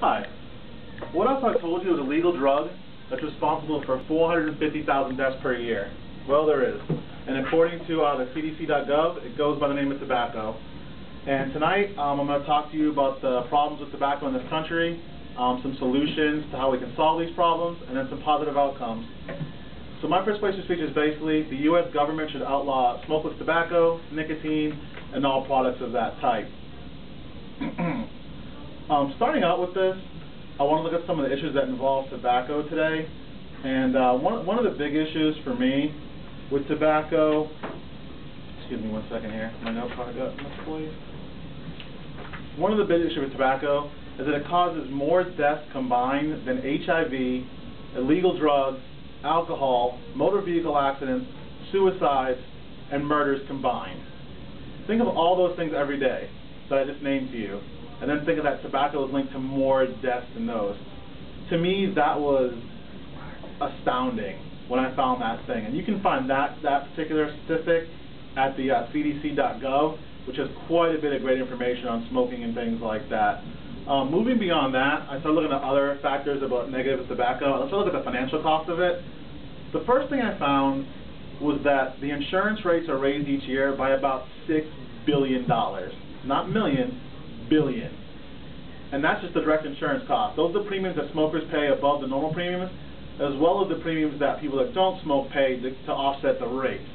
Hi. What if I told you it was a legal drug that's responsible for 450,000 deaths per year? Well, there is. And according to the CDC.gov, it goes by the name of tobacco. And tonight, I'm going to talk to you about the problems with tobacco in this country, some solutions to how we can solve these problems, and then some positive outcomes. So my persuasive speech is basically the U.S. government should outlaw smokeless tobacco, nicotine, and all products of that type. Starting out with this, I want to look at some of the issues that involve tobacco today. And one of the big issues for me with tobacco, excuse me one second here, my note card got misplaced. One of the big issues with tobacco is that it causes more deaths combined than HIV, illegal drugs, alcohol, motor vehicle accidents, suicides, and murders combined. Think of all those things every day that I just named to you, and then think of that tobacco is linked to more deaths than those. To me, that was astounding when I found that thing. And you can find that particular statistic at the CDC.gov, which has quite a bit of great information on smoking and things like that. Moving beyond that, I started looking at other factors about negative tobacco. Let's look at the financial cost of it. The first thing I found was that the insurance rates are raised each year by about $6 billion. Not million, billion. And that's just the direct insurance cost. Those are the premiums that smokers pay above the normal premiums, as well as the premiums that people that don't smoke pay to offset the rates.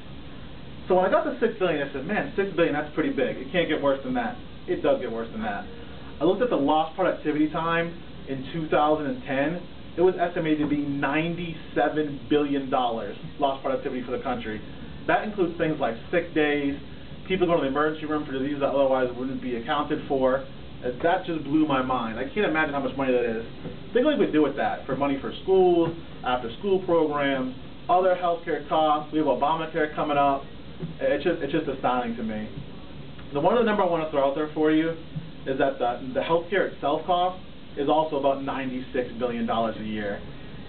So when I got to $6 billion, I said, man, $6 billion, that's pretty big. It can't get worse than that. It does get worse than that. I looked at the lost productivity time in 2010. It was estimated to be $97 billion lost productivity for the country. That includes things like sick days, people going to the emergency room for diseases that otherwise wouldn't be accounted for. That just blew my mind. I can't imagine how much money that is. Think what we could do with that for money for schools, after school programs, other healthcare costs. We have Obamacare coming up. It's just astounding to me. One of the number I want to throw out there for you is that the healthcare itself cost is also about $96 billion a year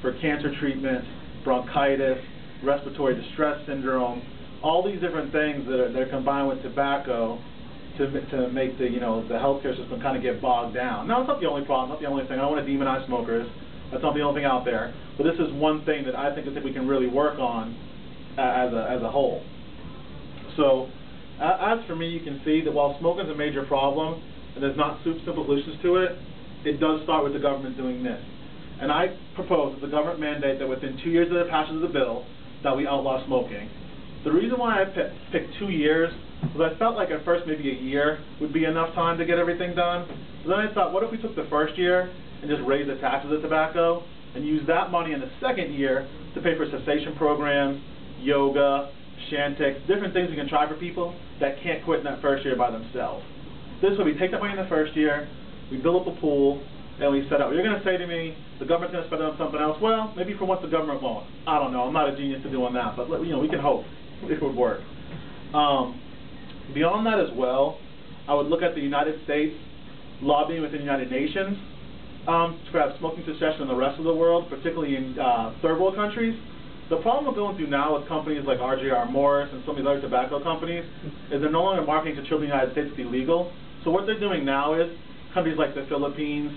for cancer treatments, bronchitis, respiratory distress syndrome, all these different things that are combined with tobacco to make the healthcare system kind of get bogged down. Now, it's not the only problem, not the only thing. I don't want to demonize smokers. That's not the only thing out there. But this is one thing that I think we can really work on as a whole. So, as for me, you can see that while smoking is a major problem, and there's not simple solutions to it, it does start with the government doing this. And I propose that the government mandate that within 2 years of the passage of the bill, that we outlaw smoking. The reason why I picked 2 years was I felt like at first maybe a year would be enough time to get everything done. So then I thought, what if we took the first year and just raised the taxes of tobacco and use that money in the second year to pay for cessation programs, yoga, Chantix, different things we can try for people that can't quit in that first year by themselves. This way, we take that money in the first year, we build up a pool, and we set up. You're going to say to me, the government's going to spend it on something else. Well, maybe for once the government won't. I don't know. I'm not a genius to doing that, but we can hope it would work. Beyond that as well, I would look at the United States lobbying within the United Nations to have smoking cessation in the rest of the world, particularly in third world countries. The problem we're going through now with companies like RJR Morris and some of these other tobacco companies is they're no longer marketing to children in the United States to be legal. So what they're doing now is countries like the Philippines,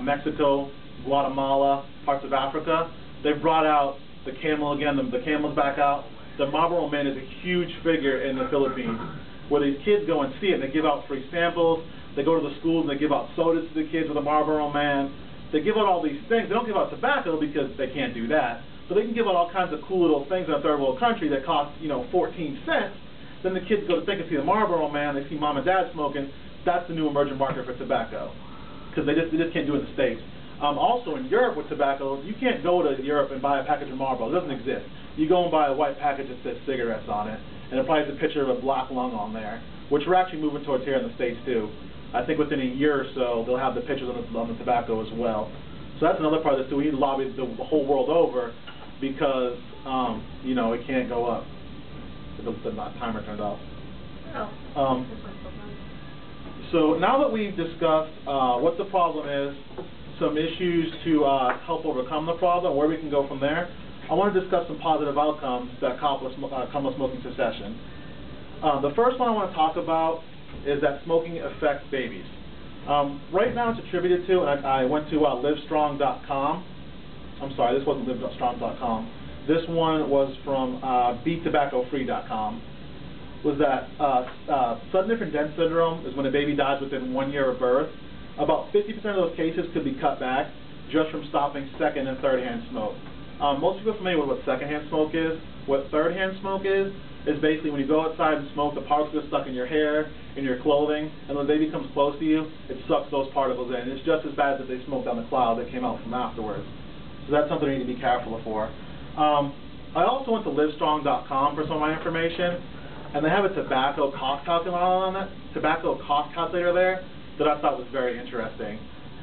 Mexico, Guatemala, parts of Africa, they've brought out the Camel again, the Camel's back out. The Marlboro Man is a huge figure in the Philippines, where these kids go and see it, and they give out free samples, they go to the schools and they give out sodas to the kids with the Marlboro Man. They give out all these things. They don't give out tobacco because they can't do that, but they can give out all kinds of cool little things in a third world country that cost 14 cents. Then the kids go to think and see the Marlboro Man, they see mom and dad smoking. That's the new emerging market for tobacco, because they just can't do it in the States. Also in Europe with tobacco, you can't go to Europe and buy a package of Marlboro. It doesn't exist. You go and buy a white package that says cigarettes on it, and it probably has a picture of a black lung on there, which we're actually moving towards here in the States too. I think within a year or so, they'll have the pictures on the tobacco as well. So that's another part of this too. We need to lobby the whole world over because, it can't go up. The timer turned off. Oh. So now that we've discussed what the problem is, some issues to help overcome the problem, where we can go from there, I want to discuss some positive outcomes that come with smoking cessation. The first one I want to talk about is that smoking affects babies. Right now it's attributed to, and I went to livestrong.com. I'm sorry, this wasn't livestrong.com. This one was from beattobaccofree.com. Was that sudden infant death syndrome is when a baby dies within 1 year of birth. About 50% of those cases could be cut back just from stopping second and third hand smoke. Most people are familiar with what second-hand smoke is. What third-hand smoke is basically when you go outside and smoke, the particles get stuck in your hair, in your clothing, and when the baby comes close to you, it sucks those particles in. It's just as bad as if they smoked on the cloud that came out from afterwards. So that's something you need to be careful for. I also went to livestrong.com for some of my information, and they have a tobacco cost calculator there that I thought was very interesting.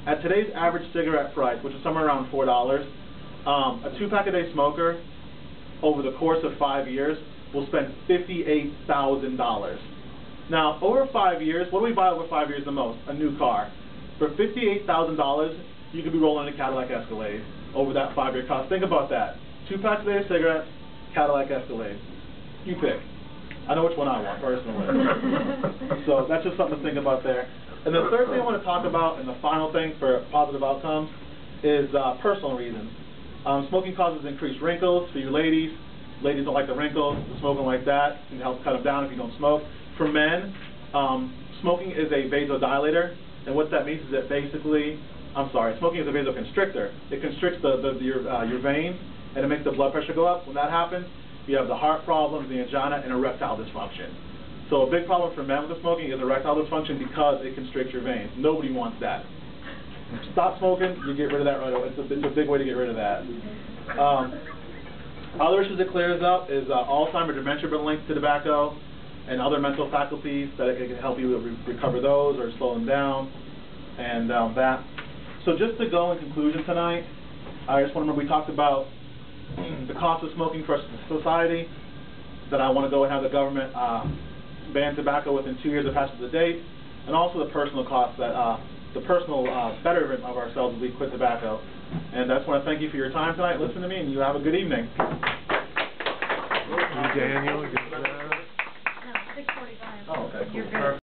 At today's average cigarette price, which is somewhere around $4, a 2-pack-a-day smoker, over the course of 5 years, will spend $58,000. Now, over 5 years, what do we buy over 5 years the most? A new car. For $58,000, you could be rolling a Cadillac Escalade over that 5-year cost. Think about that. 2 packs a day of cigarettes, Cadillac Escalade. You pick. I know which one I want, personally. So that's just something to think about there. And the third thing I want to talk about, and the final thing for positive outcomes, is personal reasons. Smoking causes increased wrinkles for you ladies. Ladies don't like the wrinkles. The smoking like that can help cut them down if you don't smoke. For men, smoking is a vasodilator, and what that means is that basically, smoking is a vasoconstrictor. It constricts your veins, and it makes the blood pressure go up. When that happens, you have the heart problems, the angina, and erectile dysfunction. So a big problem for men with the smoking is erectile dysfunction because it constricts your veins. Nobody wants that. Stop smoking, you get rid of that right away. It's a big way to get rid of that. Other issues it clears up is Alzheimer's, dementia been linked to tobacco, and other mental faculties that it can help you recover those or slow them down, and that. So just to go in conclusion tonight, I just want to remember we talked about the cost of smoking for society, that I want to go and have the government ban tobacco within 2 years of passage of the date, and also the personal cost that the personal betterment of ourselves if we quit tobacco. And I just want to thank you for your time tonight. Listen to me, and you have a good evening. Daniel, No, 6:45. Oh, okay, cool. You're good.